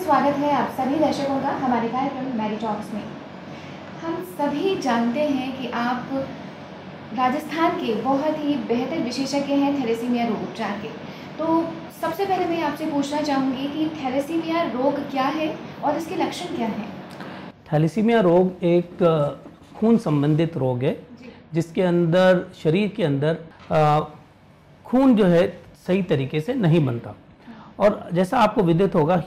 स्वागत है आप सभी दर्शकों का हमारे कार्यक्रम मैरी टॉक्स में। हम सभी जानते हैं कि आप राजस्थान के बहुत ही बेहतर विशेषज्ञ हैं थैलेसीमिया रोग उपचार के। तो सबसे पहले मैं आपसे पूछना चाहूँगी कि थैलेसीमिया रोग क्या है और इसके लक्षण क्या हैं? थैलेसीमिया रोग एक खून संबंधित रोग है जिसके अंदर शरीर के अंदर खून जो है सही तरीके से नहीं बनता। और जैसा आपको विदित होगा,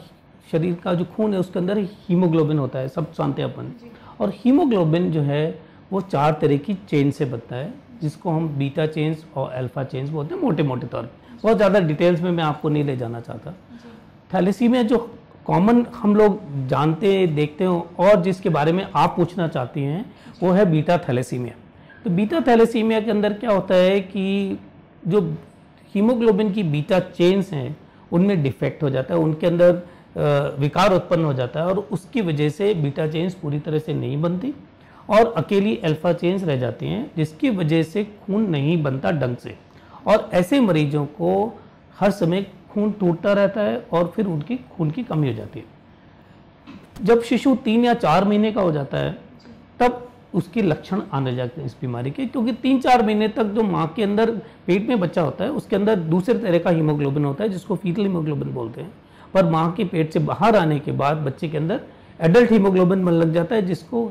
शरीर का जो खून है उसके अंदर हीमोग्लोबिन होता है, सब जानते हैं अपन। और हीमोग्लोबिन जो है वो 4 तरह की चेन से बनता है, जिसको हम बीटा चेन्स और अल्फा चेन्स बोलते हैं मोटे मोटे तौर पे। बहुत ज़्यादा डिटेल्स में मैं आपको नहीं ले जाना चाहता। थैलेसीमिया जो कॉमन हम लोग जानते देखते हो और जिसके बारे में आप पूछना चाहती हैं वो है बीटा थैलेसीमिया। तो बीटा थैलेसीमिया के अंदर क्या होता है कि जो हीमोग्लोबिन की बीटा चेन्स हैं उनमें डिफेक्ट हो जाता है, उनके अंदर विकार उत्पन्न हो जाता है और उसकी वजह से बीटा चेन्स पूरी तरह से नहीं बनती और अकेली अल्फा चेन्स रह जाती हैं, जिसकी वजह से खून नहीं बनता ढंग से। और ऐसे मरीजों को हर समय खून टूटता रहता है और फिर उनकी खून की कमी हो जाती है। जब शिशु 3 या 4 महीने का हो जाता है तब उसके लक्षण आने लगते हैं इस बीमारी के, क्योंकि 3-4 महीने तक जो माँ के अंदर पेट में बच्चा होता है उसके अंदर दूसरे तरह का हीमोग्लोबिन होता है जिसको फीटल हीमोग्लोबिन बोलते हैं। पर माँ के पेट से बाहर आने के बाद बच्चे के अंदर एडल्ट हीमोग्लोबिन बनने लग जाता है, जिसको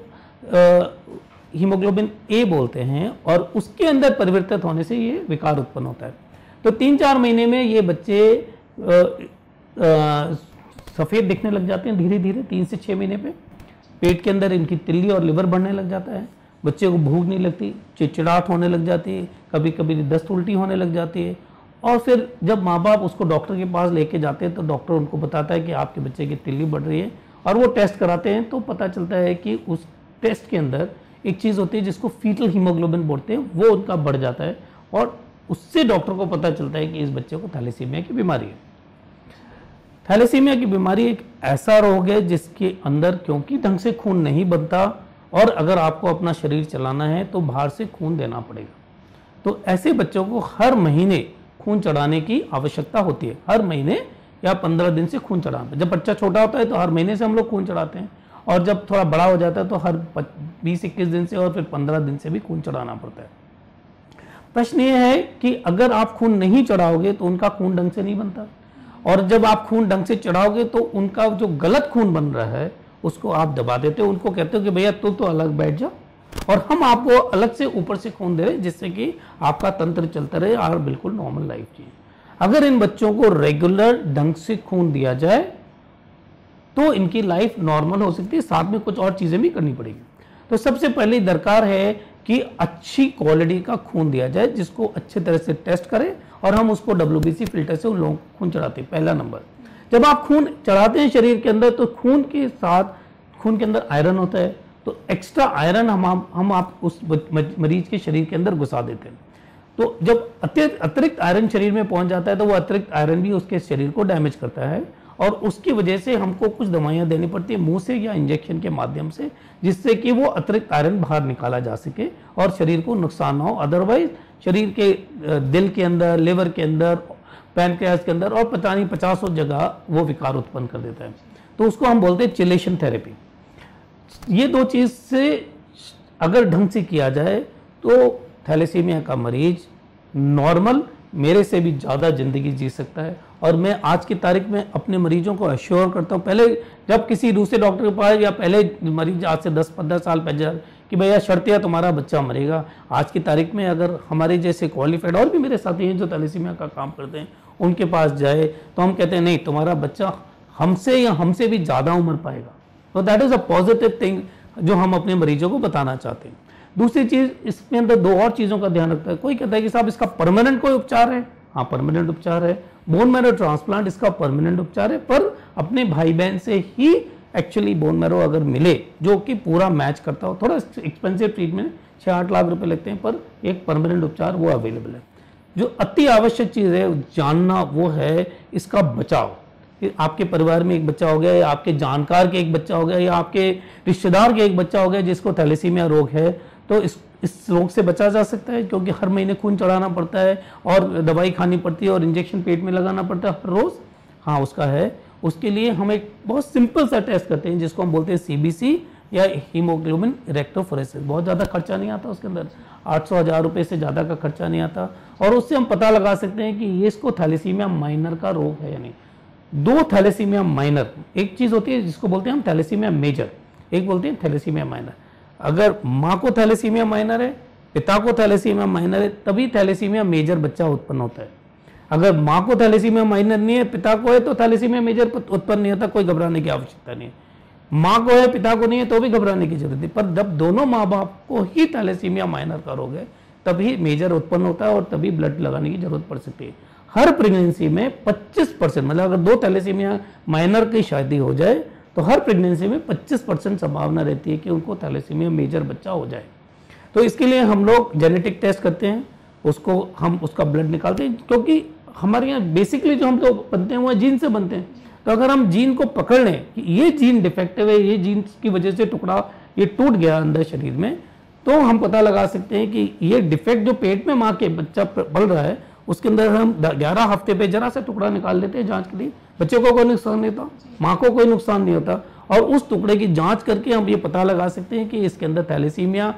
हीमोग्लोबिन ए बोलते हैं, और उसके अंदर परिवर्तित होने से ये विकार उत्पन्न होता है। तो 3-4 महीने में ये बच्चे सफ़ेद दिखने लग जाते हैं धीरे धीरे। 3 से 6 महीने पे पेट के अंदर इनकी तिल्ली और लिवर बढ़ने लग जाता है, बच्चे को भूख नहीं लगती, चिड़चिड़ाहट होने लग जाती है, कभी कभी दस्त उल्टी होने लग जाती है। और फिर जब माँ बाप उसको डॉक्टर के पास लेके जाते हैं तो डॉक्टर उनको बताता है कि आपके बच्चे की तिल्ली बढ़ रही है, और वो टेस्ट कराते हैं तो पता चलता है कि उस टेस्ट के अंदर एक चीज़ होती है जिसको फीटल हीमोग्लोबिन बोलते हैं, वो उनका बढ़ जाता है और उससे डॉक्टर को पता चलता है कि इस बच्चे को थैलेसीमिया की बीमारी है। थैलेसीमिया की बीमारी एक ऐसा रोग है जिसके अंदर क्योंकि ढंग से खून नहीं बनता और अगर आपको अपना शरीर चलाना है तो बाहर से खून देना पड़ेगा। तो ऐसे बच्चों को हर महीने खून चढ़ाने की आवश्यकता होती है। हर महीने या 15 दिन से खून चढ़ाना। जब बच्चा छोटा होता है तो हर महीने से हम लोग खून चढ़ाते हैं, और जब थोड़ा बड़ा हो जाता है तो हर 20-21 दिन से और फिर 15 दिन से भी खून चढ़ाना पड़ता है। प्रश्न ये है कि अगर आप खून नहीं चढ़ाओगे तो उनका खून ढंग से नहीं बनता, और जब आप खून ढंग से चढ़ाओगे तो उनका जो गलत खून बन रहा है उसको आप दबा देते हो। उनको कहते हो कि भैया तू तो अलग बैठ जा, और हम आपको अलग से ऊपर से खून दे रहे हैं जिससे कि आपका तंत्र चलता रहे और बिल्कुल नॉर्मल लाइफ जिए। अगर इन बच्चों को रेगुलर ढंग से खून दिया जाए तो इनकी लाइफ नॉर्मल हो सकती है, साथ में कुछ और चीज़ें भी करनी पड़ेगी। तो सबसे पहले दरकार है कि अच्छी क्वालिटी का खून दिया जाए, जिसको अच्छे तरह से टेस्ट करें और हम उसको WBC फिल्टर से उन लोगों को खून चढ़ाते हैं। पहला नंबर, जब आप खून चढ़ाते हैं शरीर के अंदर तो खून के साथ खून के अंदर आयरन होता है, तो एक्स्ट्रा आयरन हम आप उस मरीज के शरीर के अंदर घुसा देते हैं। तो जब अतिरिक्त आयरन शरीर में पहुंच जाता है तो वो अतिरिक्त आयरन भी उसके शरीर को डैमेज करता है, और उसकी वजह से हमको कुछ दवाइयाँ देनी पड़ती है मुंह से या इंजेक्शन के माध्यम से, जिससे कि वो अतिरिक्त आयरन बाहर निकाला जा सके और शरीर को नुकसान ना हो। अदरवाइज शरीर के दिल के अंदर, लिवर के अंदर, पैनक्रियाज के अंदर और पता नहीं 50 जगह वो विकार उत्पन्न कर देता है। तो उसको हम बोलते हैं चिलेशन थेरेपी। ये 2 चीज़ से अगर ढंग से किया जाए तो थैलेसीमिया का मरीज नॉर्मल मेरे से भी ज़्यादा ज़िंदगी जी सकता है। और मैं आज की तारीख में अपने मरीजों को अश्योर करता हूँ, पहले जब किसी दूसरे डॉक्टर के पास या पहले मरीज आज से 10-15 साल पहले कि भैया शर्तिया तुम्हारा बच्चा मरेगा, आज की तारीख में अगर हमारे जैसे क्वालिफाइड और भी मेरे साथी हैं जो थैलेसीमिया का काम करते हैं उनके पास जाए तो हम कहते हैं नहीं, तुम्हारा बच्चा हमसे या हमसे भी ज़्यादा उम्र पाएगा। तो that is a positive thing जो हम अपने मरीजों को बताना चाहते हैं। दूसरी चीज़, इसमें अंदर 2 और चीज़ों का ध्यान रखता है। कोई कहता है कि साहब इसका परमानेंट कोई उपचार है? हाँ, परमानेंट उपचार है। बोन मैरो ट्रांसप्लांट इसका परमानेंट उपचार है, पर अपने भाई बहन से ही एक्चुअली बोन मैरो अगर मिले जो कि पूरा मैच करता हो, थोड़ा एक्सपेंसिव ट्रीटमेंट 6-8 लाख रुपए लगते हैं, पर एक परमानेंट उपचार वो अवेलेबल है। जो अति आवश्यक चीज़ है जानना वो है इसका बचाव। आपके परिवार में एक बच्चा हो गया या आपके जानकार के एक बच्चा हो गया या आपके रिश्तेदार के एक बच्चा हो गया जिसको थैलेसीमिया रोग है, तो इस रोग से बचा जा सकता है, क्योंकि हर महीने खून चढ़ाना पड़ता है और दवाई खानी पड़ती है और इंजेक्शन पेट में लगाना पड़ता है हर रोज़। हाँ, उसका है उसके लिए हम एक बहुत सिंपल सा टेस्ट करते हैं जिसको हम बोलते हैं CBC या हीमोग्लोबिन इलेक्ट्रोफोरेसिस। बहुत ज़्यादा खर्चा नहीं आता उसके अंदर, 800-1000 रुपये से ज़्यादा का खर्चा नहीं आता, और उससे हम पता लगा सकते हैं कि ये इसको थैलेसीमिया माइनर का रोग है या नहीं। 2 थैलेसीमिया माइनर, एक चीज़ होती है जिसको बोलते हैं हम थैलेसीमिया मेजर, एक बोलते हैं थैलेसीमिया माइनर। अगर माँ को थैलेसीमिया माइनर है, पिता को थैलेसीमिया माइनर है, तभी थैलेसीमिया मेजर बच्चा उत्पन्न होता है। अगर माँ को थैलेसीमिया माइनर नहीं है, पिता को है, तो थैलेसीमिया मेजर उत्पन्न नहीं होता, कोई घबराने की आवश्यकता नहीं है। माँ को है, पिता को नहीं है, तो भी घबराने की जरूरत नहीं। पर जब दोनों माँ बाप को ही थैलेसीमिया माइनर का रोग है, तभी मेजर उत्पन्न होता है और तभी ब्लड लगाने की जरूरत पड़ सकती है। हर प्रेगनेंसी में 25%, मतलब अगर 2 थैलेसीमिया माइनर की शादी हो जाए तो हर प्रेगनेंसी में 25% संभावना रहती है कि उनको थैलेसीमिया मेजर बच्चा हो जाए। तो इसके लिए हम लोग जेनेटिक टेस्ट करते हैं, उसका ब्लड निकालते हैं, क्योंकि हमारे यहाँ बेसिकली जो हम लोग बनते हैं वो जीन से बनते हैं। तो अगर हम जीन को पकड़ लें कि ये जीन डिफेक्टिव है, ये जीन की वजह से टुकड़ा ये टूट गया अंदर शरीर में, तो हम पता लगा सकते हैं कि ये डिफेक्ट जो पेट में माँ के बच्चा पल रहा है उसके अंदर हम 11 हफ्ते पे जरा सा टुकड़ा निकाल लेते हैं जांच के लिए। बच्चे को कोई नुकसान नहीं होता, माँ को कोई नुकसान नहीं होता, और उस टुकड़े की जांच करके हम ये पता लगा सकते हैं कि इसके अंदर थैलेसीमिया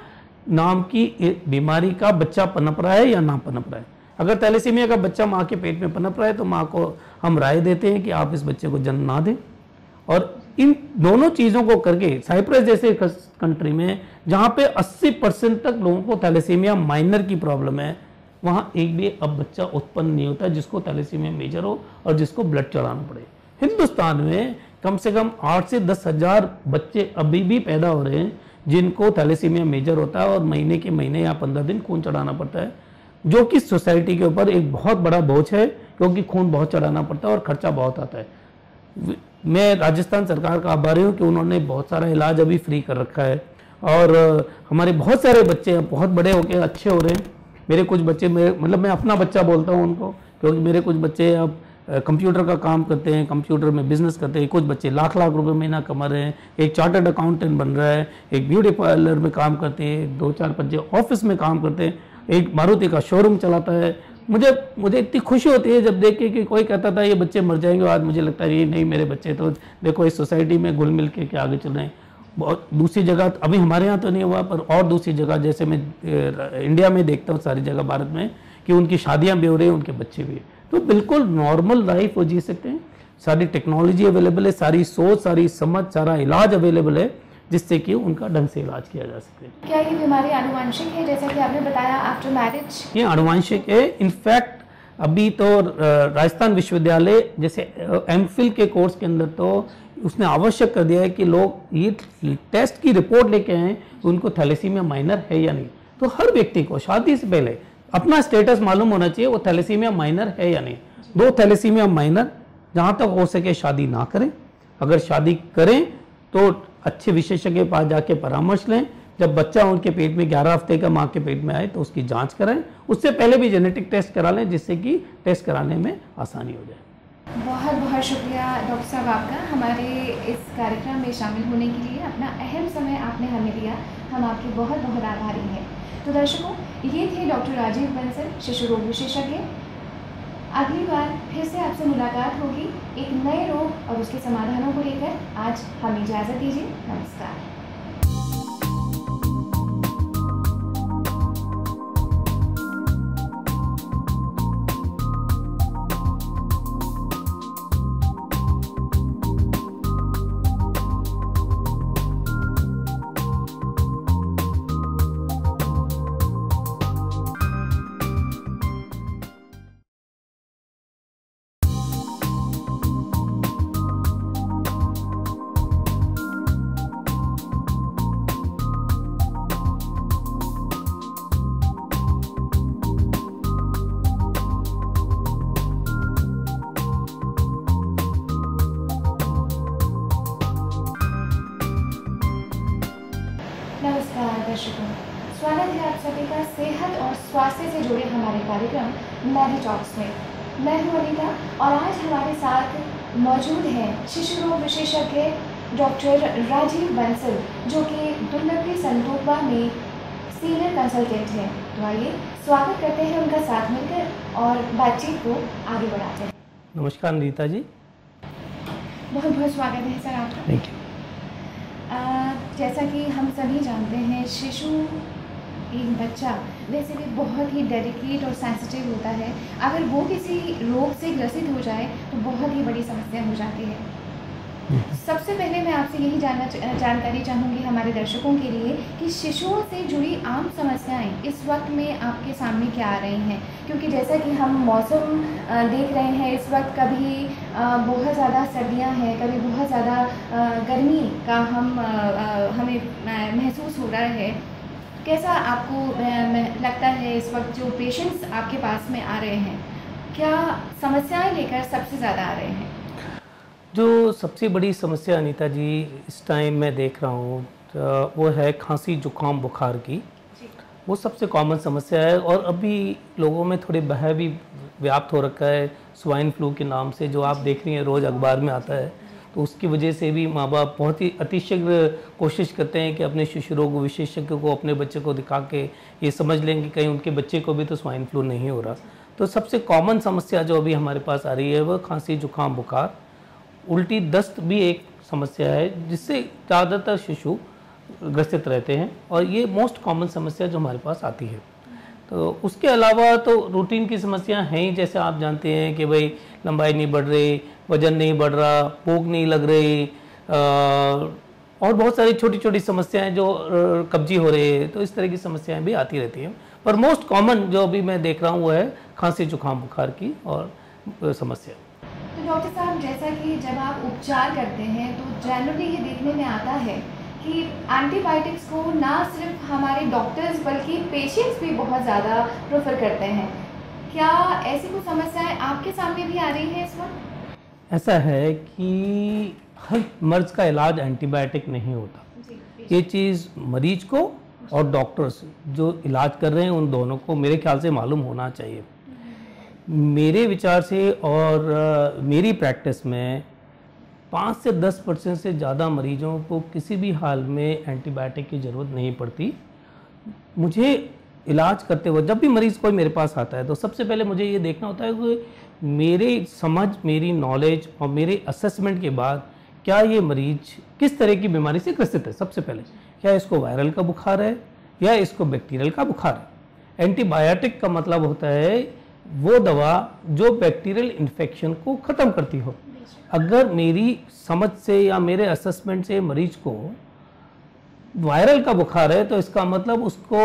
नाम की बीमारी का बच्चा पनप रहा है या ना पनप रहा है। अगर थैलेसीमिया का बच्चा माँ के पेट में पनप रहा है तो माँ को हम राय देते हैं कि आप इस बच्चे को जन्म ना दें। और इन दोनों चीज़ों को करके साइप्रस जैसे कंट्री में जहाँ पे 80% तक लोगों को थैलेसीमिया माइनर की प्रॉब्लम है, वहाँ एक भी अब बच्चा उत्पन्न नहीं होता जिसको थैलेसीमिया मेजर हो और जिसको ब्लड चढ़ाना पड़े। हिंदुस्तान में कम से कम 8 से 10 हज़ार बच्चे अभी भी पैदा हो रहे हैं जिनको थैलेसीमिया मेजर होता है, और महीने के महीने या 15 दिन खून चढ़ाना पड़ता है, जो कि सोसाइटी के ऊपर एक बहुत बड़ा बोझ है, क्योंकि खून बहुत चढ़ाना पड़ता है और खर्चा बहुत आता है। मैं राजस्थान सरकार का आभारी हूँ कि उन्होंने बहुत सारा इलाज अभी फ्री कर रखा है, और हमारे बहुत सारे बच्चे बहुत बड़े होकर अच्छे हो रहे हैं। मेरे कुछ बच्चे, मतलब मैं अपना बच्चा बोलता हूँ उनको, क्योंकि मेरे कुछ बच्चे अब कंप्यूटर का काम करते हैं, कंप्यूटर में बिजनेस करते हैं, कुछ बच्चे लाख लाख रुपए महीना कमा रहे हैं, एक चार्टर्ड अकाउंटेंट बन रहा है, एक ब्यूटी पार्लर में काम करते हैं, 2-4 बच्चे ऑफिस में काम करते हैं, एक मारुति का शोरूम चलाता है। मुझे इतनी खुशी होती है जब देख के कि कोई कहता था ये बच्चे मर जाएंगे, आज मुझे लगता है ये नहीं, मेरे बच्चे तो देखो इस सोसाइटी में घुल मिल के आगे चल रहे हैं। बहुत दूसरी जगह अभी हमारे यहाँ तो नहीं हुआ, पर और दूसरी जगह जैसे मैं इंडिया में देखता हूँ सारी जगह भारत में कि उनकी शादियाँ भी हो रही हैं, उनके बच्चे भी, तो बिल्कुल नॉर्मल लाइफ वो जी सकते हैं। सारी टेक्नोलॉजी अवेलेबल है, सारी सोच, सारी समझ, सारा इलाज अवेलेबल है जिससे कि उनका ढंग से इलाज किया जा सके। क्या ये बीमारी आनुवंशिक है, जैसा कि आपने बताया आफ्टर मैरिज? ये आनुवंशिक है। इनफैक्ट अभी तो राजस्थान विश्वविद्यालय जैसे एमफिल के कोर्स के अंदर तो उसने आवश्यक कर दिया है कि लोग ये टेस्ट की रिपोर्ट लेके आएँ उनको थैलेसीमिया माइनर है या नहीं। तो हर व्यक्ति को शादी से पहले अपना स्टेटस मालूम होना चाहिए, वो थैलेसीमिया माइनर है या नहीं। 2 थैलेसीमिया माइनर, जहाँ तक हो सके शादी ना करें, अगर शादी करें तो अच्छे विशेषज्ञ के पास जाके परामर्श लें। जब बच्चा उनके पेट में 11 हफ्ते का माँ के पेट में आए तो उसकी जांच कराएं, उससे पहले भी जेनेटिक टेस्ट करा लें जिससे कि टेस्ट कराने में आसानी हो जाए। बहुत बहुत शुक्रिया डॉक्टर साहब आपका हमारे इस कार्यक्रम में शामिल होने के लिए। अपना अहम समय आपने हमें दिया, हम आपके बहुत बहुत आभारी हैं। तो दर्शकों, ये थे डॉक्टर राजीव बंसल, शिशु रोग विशेषज्ञ। अगली बार फिर से आपसे मुलाकात होगी एक नए रोग और उसके समाधानों को लेकर। आज हमें इजाज़त दीजिए, नमस्कार। नमस्कार दर्शकों, स्वागत है आप सभी का सेहत और स्वास्थ्य से जुड़े हमारे कार्यक्रम मैरी टॉक्स में। मैं हूं अनीता और आज हमारे साथ मौजूद हैं शिशु रोग विशेषज्ञ डॉक्टर राजीव बंसल, जो कि दुर्लभली संतोपा में सीनियर कंसल्टेंट हैं। तो आइए स्वागत करते हैं उनका साथ मिलकर और बातचीत को आगे बढ़ाते हैं। नमस्कार नीता जी। बहुत बहुत स्वागत है सर आपका। Thank you. जैसा कि हम सभी जानते हैं, शिशु एक बच्चा वैसे भी बहुत ही डेलिकेट और सेंसिटिव होता है। अगर वो किसी रोग से ग्रसित हो जाए तो बहुत ही बड़ी समस्या हो जाती है। सबसे पहले मैं आपसे यही जानकारी चाहूँगी हमारे दर्शकों के लिए कि शिशुओं से जुड़ी आम समस्याएं इस वक्त में आपके सामने क्या आ रही हैं, क्योंकि जैसा कि हम मौसम देख रहे हैं इस वक्त, कभी बहुत ज़्यादा सर्दियां हैं, कभी बहुत ज़्यादा गर्मी का हमें महसूस हो रहा है। कैसा आपको लगता है इस वक्त जो पेशेंट्स आपके पास में आ रहे हैं, क्या समस्याएं लेकर सबसे ज़्यादा आ रहे हैं? जो सबसे बड़ी समस्या अनीता जी इस टाइम मैं देख रहा हूँ वो है खांसी जुकाम बुखार की। वो सबसे कॉमन समस्या है और अभी लोगों में थोड़ी भय भी व्याप्त हो रखा है स्वाइन फ्लू के नाम से, जो आप देख रही हैं रोज़ अखबार में आता है। तो उसकी वजह से भी माँ बाप बहुत ही अतिशीघ्र कोशिश करते हैं कि अपने शिशु रोग विशेषज्ञ को अपने बच्चे को दिखा के ये समझ लें कि कहीं उनके बच्चे को भी तो स्वाइन फ्लू नहीं हो रहा। तो सबसे कॉमन समस्या जो अभी हमारे पास आ रही है वह खांसी जुकाम बुखार, उल्टी दस्त भी एक समस्या है जिससे ज़्यादातर शिशु ग्रसित रहते हैं और ये मोस्ट कॉमन समस्या जो हमारे पास आती है। तो उसके अलावा तो रूटीन की समस्या हैं ही, जैसे आप जानते हैं कि भाई लंबाई नहीं बढ़ रही, वजन नहीं बढ़ रहा, भूख नहीं लग रही, और बहुत सारी छोटी छोटी समस्याएं जो कब्जी हो रही है। तो इस तरह की समस्याएं भी आती रहती हैं, पर मोस्ट कॉमन जो अभी मैं देख रहा हूँ वो है खांसी जुकाम बुखार की और समस्या। तो डॉक्टर साहब, जैसा कि जब आप उपचार करते हैं तो जनरली ये देखने में आता है कि एंटीबायोटिक्स को ना सिर्फ हमारे डॉक्टर्स बल्कि पेशेंट्स भी बहुत ज़्यादा प्रेफर करते हैं। क्या ऐसी कुछ समस्याएं आपके सामने भी आ रही है इस वक्त? ऐसा है कि हर मर्ज का इलाज एंटीबायोटिक नहीं होता। ये चीज़ मरीज को और डॉक्टर्स जो इलाज कर रहे हैं उन दोनों को मेरे ख्याल से मालूम होना चाहिए। मेरे विचार से और मेरी प्रैक्टिस में 5 से 10% से ज़्यादा मरीजों को किसी भी हाल में एंटीबायोटिक की ज़रूरत नहीं पड़ती। मुझे इलाज करते वक्त जब भी मरीज़ कोई मेरे पास आता है तो सबसे पहले मुझे ये देखना होता है कि मेरी समझ, मेरी नॉलेज और मेरे असेसमेंट के बाद क्या ये मरीज किस तरह की बीमारी से ग्रसित है। सबसे पहले क्या इसको वायरल का बुखार है या इसको बैक्टीरियल का बुखार है। एंटीबायोटिक का मतलब होता है वो दवा जो बैक्टीरियल इन्फेक्शन को ख़त्म करती हो। अगर मेरी समझ से या मेरे असेसमेंट से मरीज को वायरल का बुखार है तो इसका मतलब उसको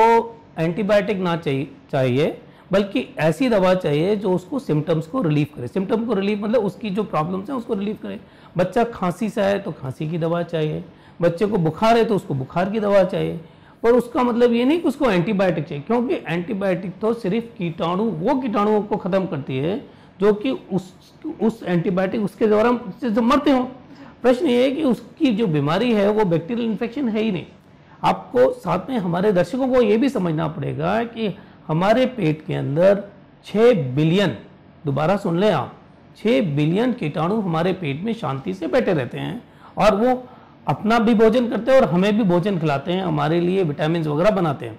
एंटीबायोटिक ना चाहिए बल्कि ऐसी दवा चाहिए जो उसको सिम्टम्स को रिलीव करे। सिम्टम को रिलीव मतलब उसकी जो प्रॉब्लम्स हैं उसको रिलीव करे। बच्चा खांसी से है तो खांसी की दवा चाहिए, बच्चे को बुखार है तो उसको बुखार की दवा चाहिए। पर उसका मतलब ये नहीं कि उसको एंटीबायोटिक चाहिए, क्योंकि एंटीबायोटिक तो सिर्फ वो कीटाणुओं को ख़त्म करती है जो कि उस एंटीबायोटिक उसके द्वारा मरते हो। प्रश्न ये है कि उसकी जो बीमारी है वो बैक्टीरियल इन्फेक्शन है ही नहीं। आपको साथ में हमारे दर्शकों को ये भी समझना पड़ेगा कि हमारे पेट के अंदर 6 बिलियन, दोबारा सुन लें आप, 6 बिलियन कीटाणु हमारे पेट में शांति से बैठे रहते हैं और वो अपना भी भोजन करते हैं और हमें भी भोजन खिलाते हैं, हमारे लिए विटामिन वगैरह बनाते हैं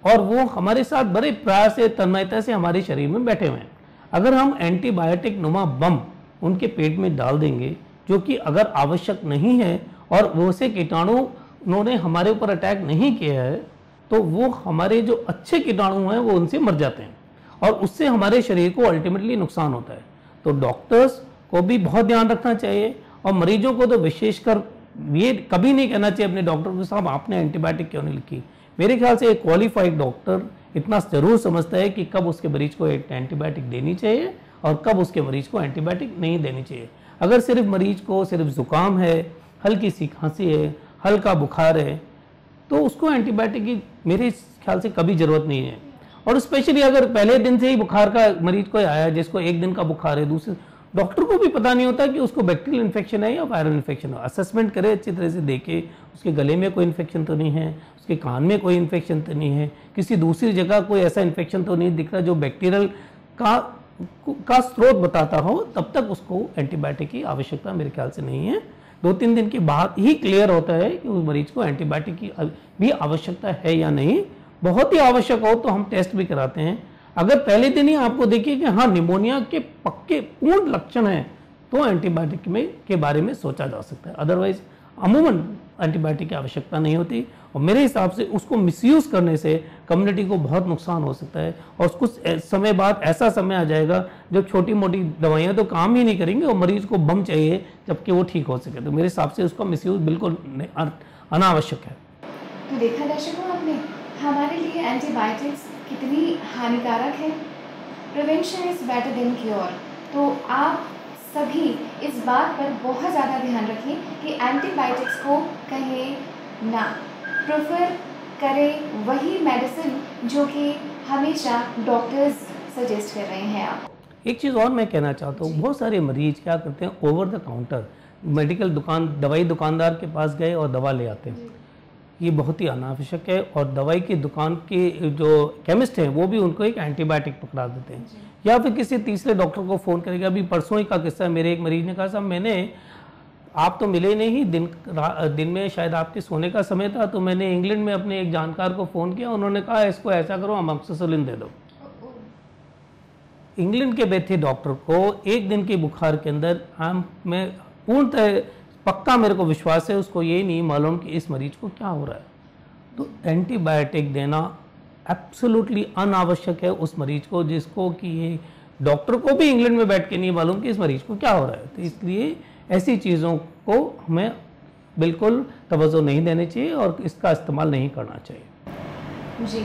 और वो हमारे साथ बड़े प्यार से तन्मयता से हमारे शरीर में बैठे हुए हैं। अगर हम एंटीबायोटिक नुमा बम उनके पेट में डाल देंगे जो कि अगर आवश्यक नहीं है और वो से कीटाणु उन्होंने हमारे ऊपर अटैक नहीं किया है तो वो हमारे जो अच्छे कीटाणु हैं वो उनसे मर जाते हैं और उससे हमारे शरीर को अल्टीमेटली नुकसान होता है। तो डॉक्टर्स को भी बहुत ध्यान रखना चाहिए और मरीजों को तो विशेषकर ये कभी नहीं कहना चाहिए अपने डॉक्टर को साहब आपने एंटीबायोटिक क्यों नहीं लिखी। मेरे ख्याल से एक क्वालिफाइड डॉक्टर इतना ज़रूर समझता है कि कब उसके मरीज को एक एंटीबायोटिक देनी चाहिए और कब उसके मरीज को एंटीबायोटिक नहीं देनी चाहिए। अगर सिर्फ मरीज को सिर्फ ज़ुकाम है, हल्की सी खांसी है, हल्का बुखार है तो उसको एंटीबायोटिक की मेरे ख्याल से कभी ज़रूरत नहीं है। और स्पेशली अगर पहले दिन से ही बुखार का मरीज को आया जिसको एक दिन का बुखार है, दूसरे डॉक्टर को भी पता नहीं होता कि उसको बैक्टीरियल इन्फेक्शन है या वायरल इन्फेक्शन है। असेसमेंट करे अच्छी तरह से, देखे उसके गले में कोई इन्फेक्शन तो नहीं है, उसके कान में कोई इन्फेक्शन तो नहीं है, किसी दूसरी जगह कोई ऐसा इन्फेक्शन तो नहीं दिख रहा जो बैक्टीरियल का स्रोत बताता हो, तब तक उसको एंटीबायोटिक की आवश्यकता मेरे ख्याल से नहीं है। 2-3 दिन के बाद ही क्लियर होता है कि उस मरीज को एंटीबायोटिक की भी आवश्यकता है या नहीं। बहुत ही आवश्यक हो तो हम टेस्ट भी कराते हैं। अगर पहले दिन ही आपको देखिए कि हाँ निमोनिया के पक्के पूर्ण लक्षण हैं तो एंटीबायोटिक में के बारे में सोचा जा सकता है, अदरवाइज अमूमन एंटीबायोटिक की आवश्यकता नहीं होती। और मेरे हिसाब से उसको मिसयूज करने से कम्युनिटी को बहुत नुकसान हो सकता है और कुछ समय बाद ऐसा समय आ जाएगा जब छोटी मोटी दवाइयाँ तो काम ही नहीं करेंगी और मरीज को बम चाहिए जबकि वो ठीक हो सके। तो मेरे हिसाब से उसका मिसयूज बिल्कुल अनावश्यक है। तो देखा दर्शकों आपने, हमारे लिए एंटीबायोटिक्स कितनी हानिकारक है। Prevention is better than cure. तो आप सभी इस बात पर बहुत ज़्यादा ध्यान रखें कि एंटीबायोटिक्स को कहें ना, प्रेफर करें वही मेडिसिन जो कि हमेशा डॉक्टर्स सजेस्ट कर रहे हैं आपको। एक चीज़ और मैं कहना चाहता हूँ, बहुत सारे मरीज क्या करते हैं, ओवर द काउंटर मेडिकल दुकान दवाई दुकानदार के पास गए और दवा ले आते हैं। ये बहुत ही अनावश्यक है और दवाई की दुकान के जो केमिस्ट हैं वो भी उनको एक एंटीबायोटिक पकड़ा देते हैं या फिर किसी तीसरे डॉक्टर को फ़ोन करेगा। अभी परसों ही का किस्सा है, मेरे एक मरीज ने कहा साहब मैंने, आप तो मिले नहीं, दिन में शायद आपके सोने का समय था, तो मैंने इंग्लैंड में अपने एक जानकार को फ़ोन किया, उन्होंने कहा इसको ऐसा करो अमोक्सिसिलिन दे दो। इंग्लैंड के बैठे डॉक्टर को एक दिन के बुखार के अंदर मैं पूर्णतः पक्का मेरे को विश्वास है उसको ये नहीं मालूम कि इस मरीज को क्या हो रहा है। तो एंटीबायोटिक देना एब्सोल्युटली अनावश्यक है उस मरीज को जिसको कि ये डॉक्टर को भी इंग्लैंड में बैठ के नहीं मालूम कि इस मरीज को क्या हो रहा है। तो इसलिए ऐसी चीज़ों को हमें बिल्कुल तवज्जो नहीं देनी चाहिए और इसका इस्तेमाल नहीं करना चाहिए। जी,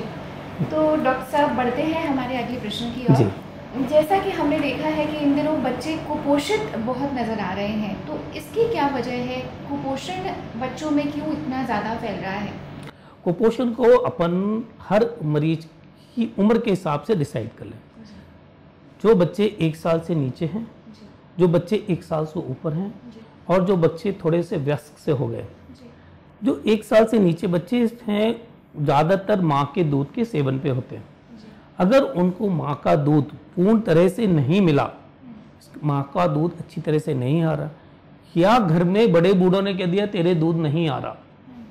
तो डॉक्टर साहब बढ़ते हैं हमारे अगले प्रश्न की ओर। जैसा कि हमने देखा है कि इन दिनों बच्चे कुपोषित बहुत नज़र आ रहे हैं, तो इसकी क्या वजह है? कुपोषण बच्चों में क्यों इतना ज़्यादा फैल रहा है? कुपोषण को अपन हर मरीज की उम्र के हिसाब से डिसाइड कर लें। जो बच्चे 1 साल से नीचे हैं, जो बच्चे 1 साल से ऊपर हैं और जो बच्चे थोड़े से वयस्क से हो गए। जो 1 साल से नीचे बच्चे हैं ज़्यादातर माँ के दूध के सेवन पे होते हैं। अगर उनको माँ का दूध पूर्ण तरह से नहीं मिला, माँ का दूध अच्छी तरह से नहीं आ रहा, या घर में बड़े बूढ़ों ने कह दिया तेरे दूध नहीं आ रहा,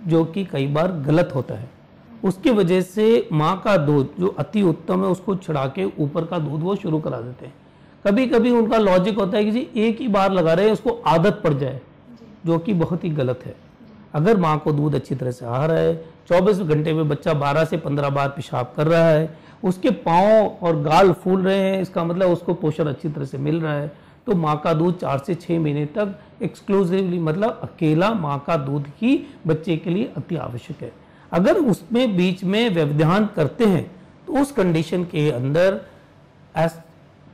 जो कि कई बार गलत होता है, उसकी वजह से माँ का दूध जो अति उत्तम है उसको छिड़ा के ऊपर का दूध वो शुरू करा देते हैं। कभी कभी उनका लॉजिक होता है कि जी एक ही बार लगा रहे हैं, उसको आदत पड़ जाए, जो कि बहुत ही गलत है। अगर माँ को दूध अच्छी तरह से आ रहा है, 24 घंटे में बच्चा 12 से 15 बार पेशाब कर रहा है, उसके पाँव और गाल फूल रहे हैं, इसका मतलब उसको पोषण अच्छी तरह से मिल रहा है, तो माँ का दूध 4 से 6 महीने तक एक्सक्लूसिवली मतलब अकेला माँ का दूध ही बच्चे के लिए अति आवश्यक है। अगर उसमें बीच में व्यवधान करते हैं तो उस कंडीशन के अंदर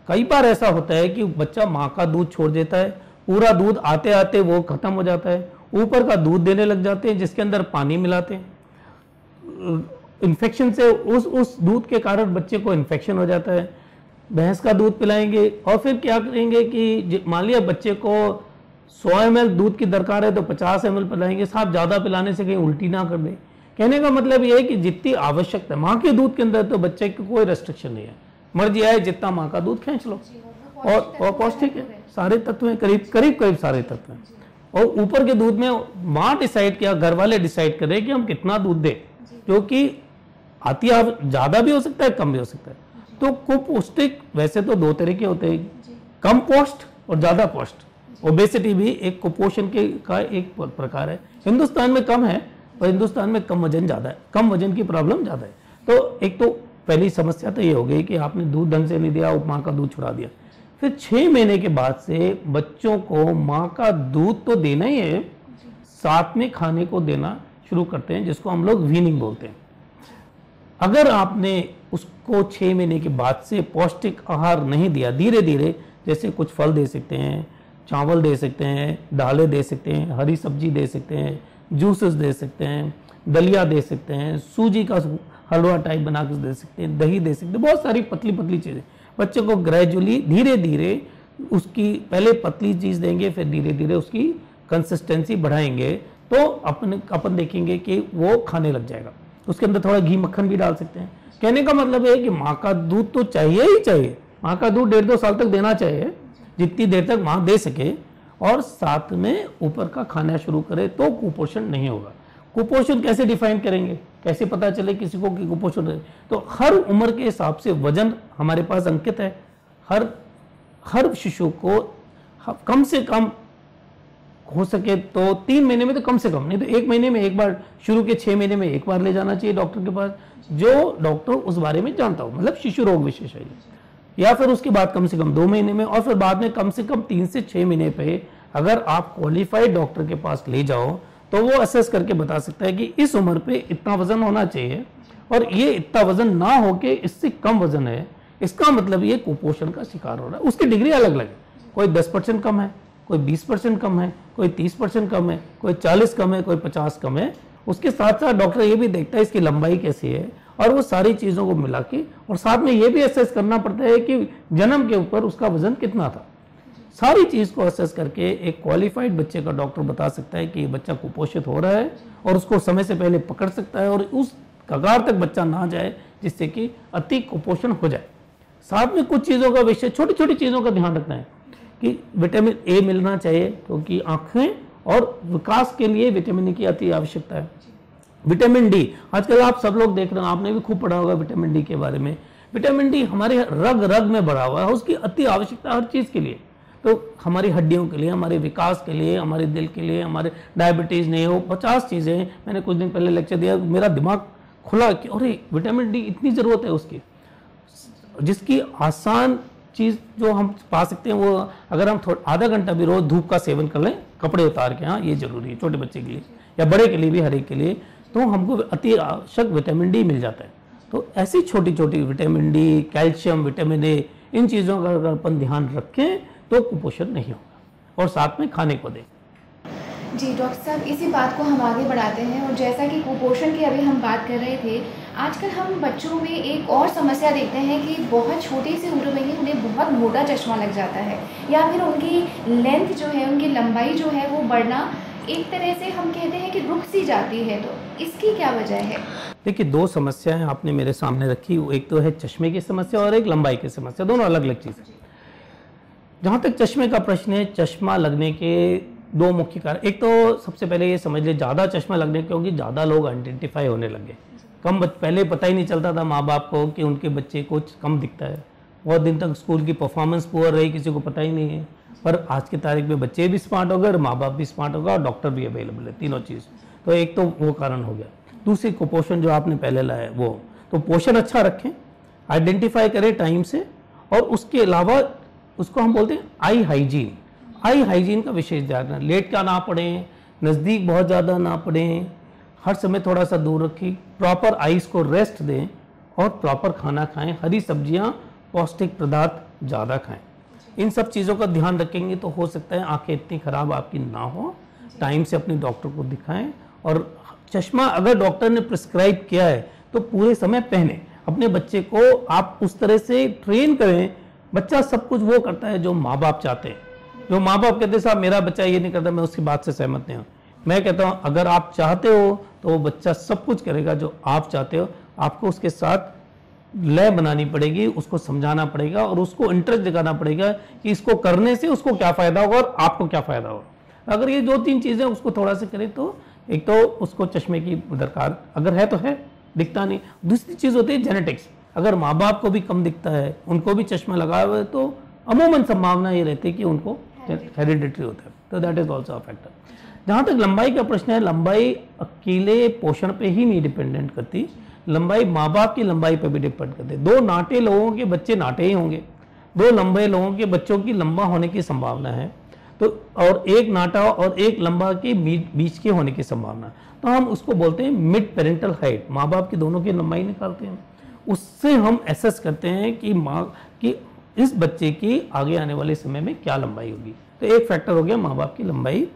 कई बार ऐसा होता है कि बच्चा माँ का दूध छोड़ देता है, पूरा दूध आते आते वो खत्म हो जाता है, ऊपर का दूध देने लग जाते हैं जिसके अंदर पानी मिलाते हैं। इन्फेक्शन से उस दूध के कारण बच्चे को इन्फेक्शन हो जाता है। भैंस का दूध पिलाएंगे और फिर क्या करेंगे कि मान लिया बच्चे को 100 ml दूध की दरकार है तो 50 ml पिलाएंगे, साहब ज़्यादा पिलाने से कहीं उल्टी ना कर दे। कहने का मतलब ये है कि जितनी आवश्यकता है माँ के दूध के अंदर तो बच्चे की कोई रेस्ट्रिक्शन नहीं है, मर्जी आए जितना माँ का दूध खींच लो, और पौष्टिक है, सारे तत्व हैं, करीब सारे तत्व हैं। और ऊपर के दूध में माँ डिसाइड किया, घर वाले डिसाइड करें कि हम कितना दूध दें, जो कि अति ज़्यादा भी हो सकता है, कम भी हो सकता है। तो कुपोष्टिक वैसे तो 2 तरह के होते हैं, कम पोस्ट और ज़्यादा पोस्ट। ओबेसिटी भी एक कुपोषण का एक प्रकार है। हिंदुस्तान में कम है और हिंदुस्तान में कम वजन ज़्यादा है, कम वजन की प्रॉब्लम ज़्यादा है। तो एक तो पहली समस्या तो ये हो गई कि आपने दूध ढंग से नहीं दिया, माँ का दूध छुड़ा दिया। फिर 6 महीने के बाद से बच्चों को माँ का दूध तो देना ही है, साथ में खाने को देना शुरू करते हैं, जिसको हम लोग वीनिंग बोलते हैं। अगर आपने उसको 6 महीने के बाद से पौष्टिक आहार नहीं दिया, धीरे धीरे जैसे कुछ फल दे सकते हैं, चावल दे सकते हैं, दालें दे सकते हैं, हरी सब्जी दे सकते हैं, जूसेस दे सकते हैं, दलिया दे सकते हैं, सूजी का हलवा टाइप बना के दे सकते हैं, दही दे सकते हैं, बहुत सारी पतली पतली चीज़ें। बच्चे को ग्रेजुअली धीरे धीरे उसकी पहले पतली चीज़ देंगे, फिर धीरे धीरे उसकी कंसिस्टेंसी बढ़ाएंगे, तो अपन देखेंगे कि वो खाने लग जाएगा। उसके अंदर थोड़ा घी मक्खन भी डाल सकते हैं। कहने का मतलब है कि माँ का दूध तो चाहिए ही चाहिए, माँ का दूध 1.5-2 साल तक देना चाहिए, जितनी देर तक माँ दे सके, और साथ में ऊपर का खाना शुरू करे तो कुपोषण नहीं होगा। कुपोषण कैसे डिफाइन करेंगे, कैसे पता चले किसी को कि कुपोषण है? तो हर उम्र के हिसाब से वजन हमारे पास अंकित है। हर शिशु को कम से कम हो सके तो 3 महीने में तो कम से कम, नहीं तो 1 महीने में एक बार, शुरू के 6 महीने में एक बार ले जाना चाहिए डॉक्टर के पास, जो डॉक्टर उस बारे में जानता हो, मतलब शिशु रोग विशेषज्ञ, या फिर उसके बाद कम से कम 2 महीने में, और फिर बाद में कम से कम 3 से 6 महीने पे अगर आप क्वालिफाइड डॉक्टर के पास ले जाओ तो वो असेस करके बता सकता है कि इस उम्र पे इतना वजन होना चाहिए और ये इतना वजन ना हो के इससे कम वजन है, इसका मतलब ये कुपोषण का शिकार हो रहा है। उसकी डिग्री अलग अलग है, कोई 10% कम है, कोई 20% कम है, कोई 30% कम है, कोई 40 कम है, कोई 50 कम है। उसके साथ साथ डॉक्टर ये भी देखता है इसकी लंबाई कैसी है, और वो सारी चीज़ों को मिला के, और साथ में ये भी असेस करना पड़ता है कि जन्म के ऊपर उसका वजन कितना था। सारी चीज़ को असेस करके एक क्वालिफाइड बच्चे का डॉक्टर बता सकता है कि ये बच्चा कुपोषित हो रहा है, और उसको समय से पहले पकड़ सकता है और उस कगार तक बच्चा ना जाए जिससे कि अति कुपोषण हो जाए। साथ में कुछ चीज़ों का विषय, छोटी छोटी चीज़ों का ध्यान रखना है कि विटामिन ए मिलना चाहिए, क्योंकि आँखें और विकास के लिए विटामिन ए की अति आवश्यकता है। विटामिन डी, आजकल आप सब लोग देख रहे हैं, आपने भी खूब पढ़ा होगा विटामिन डी के बारे में। विटामिन डी हमारे रग रग में बढ़ा हुआ है, उसकी अति आवश्यकता हर चीज़ के लिए, तो हमारी हड्डियों के लिए, हमारे विकास के लिए, हमारे दिल के लिए, हमारे डायबिटीज़ नहीं हो, 50 चीज़ें। मैंने कुछ दिन पहले लेक्चर दिया, मेरा दिमाग खुला कि अरे विटामिन डी इतनी ज़रूरत है उसकी, जिसकी आसान चीज़ जो हम पा सकते हैं वो अगर हम आधा घंटा भी रोज़ धूप का सेवन कर लें, कपड़े उतार के, हाँ ये ज़रूरी है छोटे बच्चे के लिए या बड़े के लिए भी, हर एक के लिए, तो हमको अति आवश्यक विटामिन डी मिल जाता है। तो ऐसी छोटी छोटी vitamin D, calcium, vitamin A, इन चीज़ों का अगर अपन ध्यान रखें तो कुपोषण नहीं होगा, और साथ में खाने को दें। जी डॉक्टर साहब, इसी बात को हम आगे बढ़ाते हैं, और जैसा कि कुपोषण की अभी हम बात कर रहे थे, आजकल हम बच्चों में एक और समस्या देखते हैं कि बहुत छोटी सी उम्र में ही उन्हें बहुत मोटा चश्मा लग जाता है, या फिर उनकी लेंथ जो है, उनकी लंबाई जो है वो बढ़ना एक तरह से हम कहते हैं कि रुक सी जाती है। तो इसकी क्या वजह है? देखिए, 2 समस्याएं आपने मेरे सामने रखी, एक तो है चश्मे की समस्या और एक लंबाई की समस्या, दोनों अलग अलग चीज़ें। जहाँ तक चश्मे का प्रश्न है, चश्मा लगने के 2 मुख्य कारण, एक तो सबसे पहले ये समझ ले, ज़्यादा चश्मा लगने क्योंकि ज़्यादा लोग आइडेंटिफाई होने लगे। पहले पता ही नहीं चलता था माँ बाप को कि उनके बच्चे को कम दिखता है, बहुत दिन तक स्कूल की परफॉर्मेंस पुअर रही, किसी को पता ही नहीं है। पर आज की तारीख में बच्चे भी स्मार्ट हो गए, माँ बाप भी स्मार्ट हो गए, और डॉक्टर भी अवेलेबल है, तीनों चीज़। तो एक तो वो कारण हो गया। दूसरी कुपोषण जो आपने पहले लाया है वो, तो पोषण अच्छा रखें, आइडेंटिफाई करें टाइम से, और उसके अलावा उसको हम बोलते हैं आई हाइजीन। आई हाइजीन का विशेष ध्यान रखें, लेट का ना पड़ें, नज़दीक बहुत ज़्यादा ना पड़ें, हर समय थोड़ा सा दूर रखें, प्रॉपर आइज़ को रेस्ट दें, और प्रॉपर खाना खाएं, हरी सब्जियां, पौष्टिक पदार्थ ज़्यादा खाएं। इन सब चीज़ों का ध्यान रखेंगे तो हो सकता है आंखें इतनी खराब आपकी ना हो। टाइम से अपने डॉक्टर को दिखाएं, और चश्मा अगर डॉक्टर ने प्रिस्क्राइब किया है तो पूरे समय पहने। अपने बच्चे को आप उस तरह से ट्रेन करें, बच्चा सब कुछ वो करता है जो माँ बाप चाहते हैं। जो माँ बाप कहते हैं साहब मेरा बच्चा ये नहीं करता, मैं उसकी बात से सहमत नहीं हूँ। मैं कहता हूँ अगर आप चाहते हो तो वो बच्चा सब कुछ करेगा जो आप चाहते हो। आपको उसके साथ लय बनानी पड़ेगी, उसको समझाना पड़ेगा, और उसको इंटरेस्ट दिखाना पड़ेगा कि इसको करने से उसको क्या फ़ायदा होगा और आपको क्या फ़ायदा होगा। अगर ये 2-3 चीज़ें उसको थोड़ा सा करें तो एक तो उसको चश्मे की दरकार अगर है तो है, दिखता नहीं। दूसरी चीज़ होती है जेनेटिक्स। अगर माँ बाप को भी कम दिखता है, उनको भी चश्मा लगा हुआ है, तो अमूमन संभावना ये रहती है कि उनको हेरिडिटरी होता है, तो that is also a factor. जहाँ तक लंबाई का प्रश्न है, लंबाई अकेले पोषण पे ही नहीं डिपेंडेंट करती, लंबाई माँ बाप की लंबाई पे भी डिपेंड करती है। 2 नाटे लोगों के बच्चे नाटे ही होंगे, 2 लंबे लोगों के बच्चों की लंबा होने की संभावना है, तो और 1 नाटा और 1 लंबा के बीच के होने की संभावना, तो हम उसको बोलते हैं मिड पेरेंटल हाइट। माँ बाप की दोनों की लंबाई निकालते हैं, उससे हम एसेस करते हैं कि माँ की इस बच्चे की आगे आने वाले समय में क्या लंबाई होगी। तो एक फैक्टर हो गया माँ बाप की लंबाई।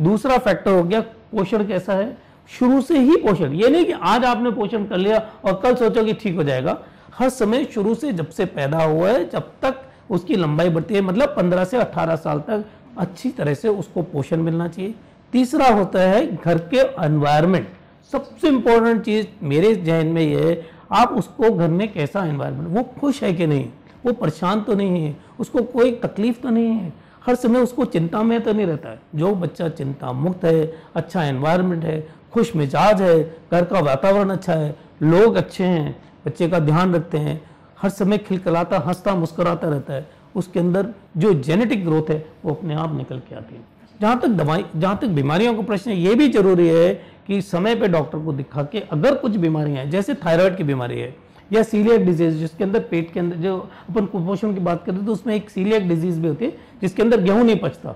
दूसरा फैक्टर हो गया पोषण कैसा है। शुरू से ही पोषण, ये नहीं कि आज आपने पोषण कर लिया और कल सोचो कि ठीक हो जाएगा। हर समय शुरू से जब से पैदा हुआ है जब तक उसकी लंबाई बढ़ती है, मतलब 15 से 18 साल तक अच्छी तरह से उसको पोषण मिलना चाहिए। तीसरा होता है घर के एनवायरनमेंट। सबसे इंपॉर्टेंट चीज़ मेरे जहन में ये है, आप उसको घर में कैसा एनवायरनमेंट, वो खुश है कि नहीं, वो परेशान तो नहीं है, उसको कोई तकलीफ तो नहीं है, हर समय उसको चिंता में तो नहीं रहता है। जो बच्चा चिंता मुक्त है, अच्छा एनवायरनमेंट है, खुश मिजाज है, घर का वातावरण अच्छा है, लोग अच्छे हैं, बच्चे का ध्यान रखते हैं, हर समय खिलखिलाता हंसता मुस्कुराता रहता है, उसके अंदर जो जेनेटिक ग्रोथ है वो अपने आप निकल के आती है। जहाँ तक बीमारियों का प्रश्न है, ये भी जरूरी है कि समय पे डॉक्टर को दिखा के अगर कुछ बीमारियां हैं, जैसे थायराइड की बीमारी है या सीलिएक डिजीज, जिसके अंदर पेट के अंदर जो अपन कुपोषण की बात करें तो उसमें एक सीलिएक डिजीज भी होती है जिसके अंदर गेहूं नहीं पचता,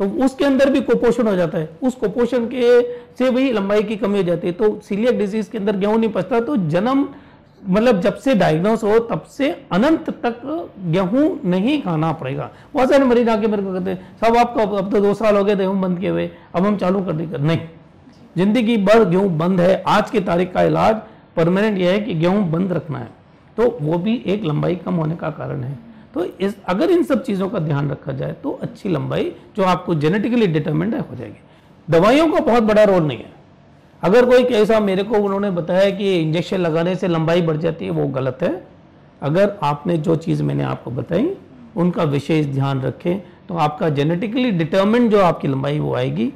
तो उसके अंदर भी कुपोषण हो जाता है। उस कुपोषण के से भी लंबाई की कमी हो जाती है। तो सीलिएक डिजीज के अंदर गेहूं नहीं पचता, तो जन्म मतलब जब से डायग्नोस हो तब से अनंत तक गेहूं नहीं खाना पड़ेगा। बहुत सारे मरीज आके मेरे को कहते हैं साहब आपको अब तो 2 साल हो गए गेहूं बंद किए हुए, अब हम चालू कर देंगे। नहीं, जिंदगी भर गेहूं बंद है। आज की तारीख का इलाज परमानेंट यह है कि गेहूं बंद रखना है, तो वो भी एक लंबाई कम होने का कारण है। तो अगर इन सब चीज़ों का ध्यान रखा जाए तो अच्छी लंबाई जो आपको जेनेटिकली डिटरमिन्ड है हो जाएगी। दवाइयों का बहुत बड़ा रोल नहीं है। अगर कोई कैसा मेरे को उन्होंने बताया कि इंजेक्शन लगाने से लंबाई बढ़ जाती है, वो गलत है। अगर आपने जो चीज़ मैंने आपको बताई उनका विशेष ध्यान रखें तो आपका जेनेटिकली डिटरमिन्ड जो आपकी लंबाई वो आएगी।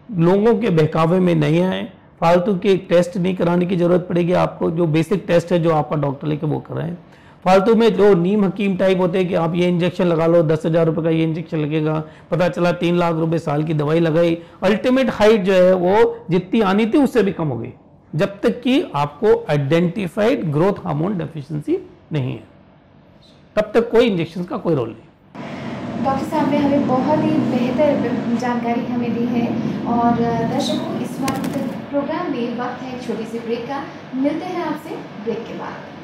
लोगों के बहकावे में नहीं आए, फालतू के टेस्ट नहीं कराने की जरूरत पड़ेगी आपको। जो बेसिक टेस्ट है जो आपका डॉक्टर लेके वो कराएं। फालतू में जो नीम हकीम टाइप होते हैं कि आप ये इंजेक्शन लगा लो, 10,000 रुपये का ये इंजेक्शन लगेगा, पता चला 3 लाख रुपए साल की दवाई लगाई, अल्टीमेट हाइट जो है वो जितनी आनी थी उससे भी कम हो गई, जब तक कि आपको आइडेंटिफाइड ग्रोथ हार्मोन डेफिशिएंसी नहीं है, तब तक कोई इंजेक्शन का कोई रोल नहीं। डॉक्टर साहब ने हमें बहुत ही बेहतर जानकारी हमें दी है। और दर्शकों, इस वक्त प्रोग्राम में वक्त है एक छोटी सी ब्रेक का। मिलते हैं आपसे ब्रेक के बाद।